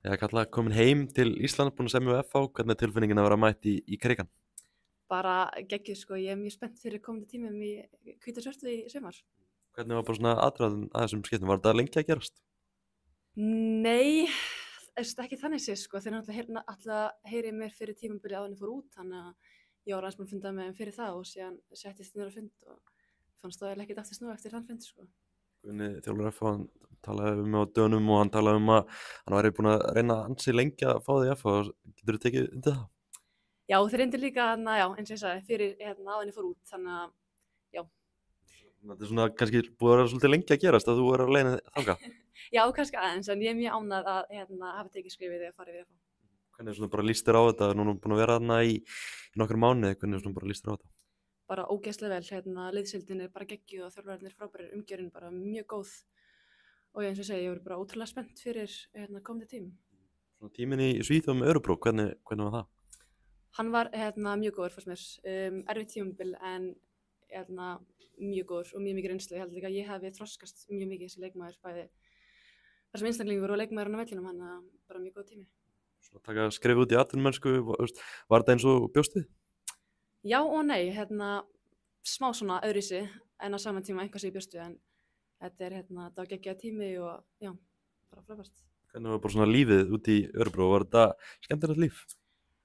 Eða kallað komin heim til Ísland, búin að semja við FH, hvernig er tilfinningin að vera mætt í Krikann? Bara geggjuð sko, ég er mjög spennt fyrir komandi tímum í hvítu og svörtu í sumar. Hvernig var bara svona aðdraðan að þessum skiptum? Var þetta lengi að gerast? Nei, ekki þannig séð sko, þeir náttúrulega alltaf heyrið mér fyrir tímabili áður en ég fór út, þannig að ég var aðeins búin að funda með þeim fyrir það og síðan settist niður á fund og fannst það ekkert aftur snúið eftir þann fund sko. Guðni þjálfari FH, hann talaði við mig á dögunum og hann talaði að hann væri búin að reyna ansi lengi að fá þig í FH. Geturðu tekið undir það? Já, þeir reyndu líka, já, eins og ég sagði, fyrir áður en ég fór út, þannig að, já. Þetta er svona kannski búið að vera svolítið lengi að gerast að þú er á leiðinni þangað. Já, kannski aðeins, en ég er mjög ánægð að hafa tekið skrifið þegar farið við FH. Hvernig er svona bara lýst þér á þetta? Nú erum búin að vera þarna í nokkrum mánuði, hvernig er svona bara lýst þér á þetta? Bara ógeðslega vel, liðsheildin er bara geggjuð og þjálfararnir frábærir, umgjörðin bara mjög góð og eins og ég segi, ég voru bara ótrúlega spennt fyrir komandi tím. Svona tíminn í Svíþjóð með Örebro, hvernig var það? Hann var mjög góður fannst mér, erfitt tímabil en mjög góður og mjög mikið reynslu. Ég held líka að ég hafi þroskast mjög mikið sem leikmaður, bæði þar sem einstaklingur og leikmaðurinn á vellinum, hann bara mjög góð tími. Svona taka skrif út í atvinnumennsku, var þetta eins og bjóst við? Já og nei, smá svona öðruvísi en á saman tíma einhvað sem ég bjóst við, en þetta var geggjaður tími og já, bara frábært. Hvernig var bara svona lífið út í Örebro, var þetta skemmtilegt líf?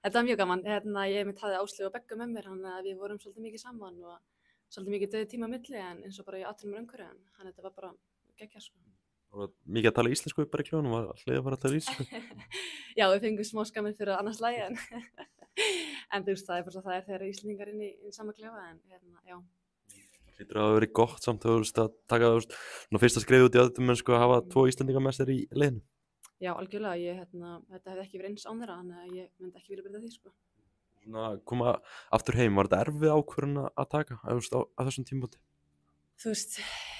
Þetta var mjög gaman, ég hafði Áslaugu og Begga með mér, þannig að við vorum svolítið mikið saman og svolítið mikið dauður tíma á milli en eins og bara í atvinnum umhverfi, en þetta var bara geggjað sko. Var mikið að tala íslensku bara í kljónum, var allir að fara að tala íslensku? Já, við fengum smá skammir fyrir annars lagi en þú veist, það er bara svo það er þegar Íslendingar inn í sama klefa, en já. Hlýtur að hafa verið gott samt að taka svona fyrsta skrifið út í atvinnumennsku að hafa 2 Íslendingar með sér í liðinu? Já, algjörlega, þetta hefði ekki verið eins án þeirra, þannig að ég myndi ekki vilja breyta því sko. Svona koma aftur heim, var þetta erfið ákvörðun að taka á þessum tímapunkti? Þú veist,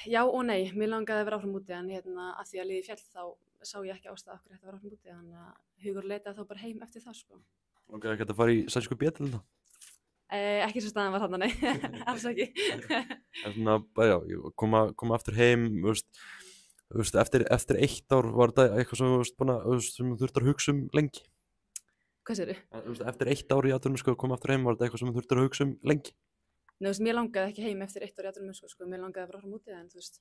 já og nei, mér langaði að vera áfram úti en að því að liði féll þá sá ég ekki ástæðu af hverju þetta var áfram úti, þannig að hugur leitaði þá bara heim eftir það sko. Langaði ekki að fara í sænsku B-deildina? Ekki svo staðan var þarna, nei, alls ekki. En svona, já, koma aftur heim, eftir 1 ár var þetta eitthvað sem þú þurftir að hugsa lengi? Hvað segirðu? Eftir 1 ár í atvinnumennsku að koma aftur heim, var þetta eitthvað sem þú þurftir að hugsa lengi? Nei, þú veist, mér langaði ekki heim eftir 1 ár í atvinnumennsku sko, mér langaði að vera áfram úti en þú veist,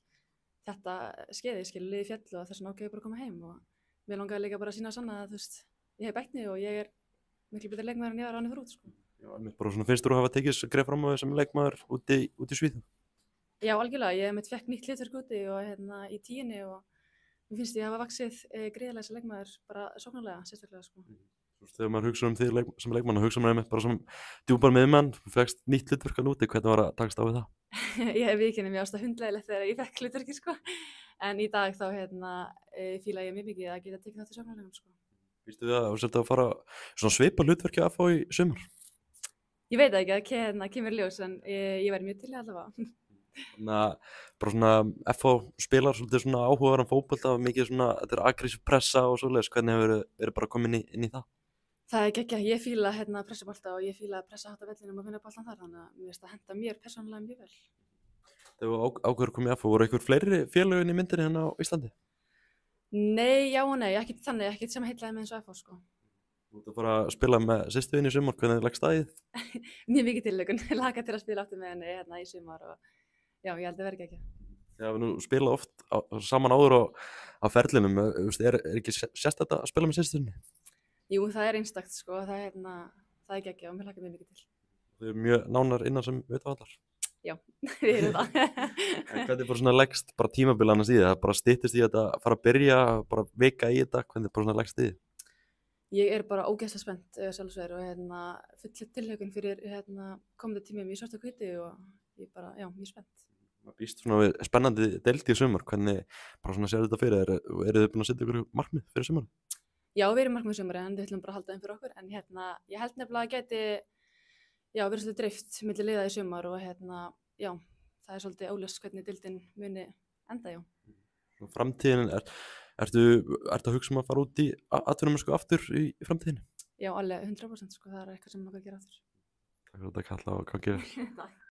þetta skeiði, liði féll og þess vegna ákveði ég bara að koma heim og mér langaði líka bara að sýna sanna að þú veist, ég hef bætt mig og ég er miklu betur leikmaður en ég var áður fyrir út sko. Já, bara svona finnst þú að hafa tekið skref fram á því sem leikmaður út í Svíþjóð? Já, algjörlega, ég fekk nýtt hlutverk úti og í 10 og mér finnst ég hafa vaxið gríðarlega sem leikmaður bara sóknarlega, sérstaklega sko. Þegar maður hugsa þig sem leikmann, hugsa maður einmitt bara sem djúpar miðjumann, þú fékkst nýtt hlutverk úti, hvernig var að takast á við það? Ég viðurkenni mér ástæða hundlegilegt þegar ég fekk hlutverki sko, en í dag þá fíla ég mjög mikið að geta tekið þátt í sóknarlegum sko. Vístu þið að þú sért að fara svona svipa hlutverki að fá í sumar? Ég veit ekki að kemur ljós en ég væri mjög til allavega. Þannig að bara svona FH spilar svolítið svona áhugaverðan fótbolta, mikið svona, þetta er aggressív pressa og svoleiðis, hvernig hefur verið bara komin inn í það? Það er geggjað, ég fíla pressubolta og ég fíla að pressa hátt á vellinum og vinna boltan þar, þannig að mér finnst það henta mér persónulega mjög vel. Þegar þú ákveður komið í FH, voru einhver fleiri félög inn í myndinni hérna á Íslandi? Nei, já og nei, ekkert þannig, ekkert sem heillaði með eins og FH sko. Þú ert að fara að spila með systurðinni í sumar, hvernig leggst það í þig? Mjög mikið tilhlökkun, ég hlakka til að spila aftur með henni í sumar og já, ég held að verði geggjað. Já, við nú spila oft saman áður á ferlinum, er ekki sérstakt að spila með systurðinni? Jú, það er einstakt sko, það er geggjað og mér hlakka mjög mikið til. Þau eru mjög nánar innan sem vitavallar? Já, við erum það. En hvernig bara svona leggst bara tímabil annars í það? Bara styttist í þetta að fara að byrja, bara vika í þetta, hvernig bara svona leggst í því? Ég er bara ógeðslega spennt sjálfsvegar og full tilhlökkun fyrir komandi tímum í svart og hvítu og ég bara, já, mjög spennt. Maður býst svona við spennandi deild í sumar, hvernig bara svona sér þetta fyrir, eru þið búin að setja ykkur markmið fyrir sumar? Já, við erum markmið sumari en við ætlum bara að halda þeim fyrir okkur en ég held nefnilega að geti verið svolítið dreift milli liða í sumar og já, það er svolítið óljóst hvernig deildin muni enda, já. Framtíðin, ertu að hugsa að fara út í atvinnumennsku aftur í framtíðinni? Já, alveg 100% sko, það er eitthvað sem maður að gera aftur. Takk fyrir þetta, Kalla, og gangi vel.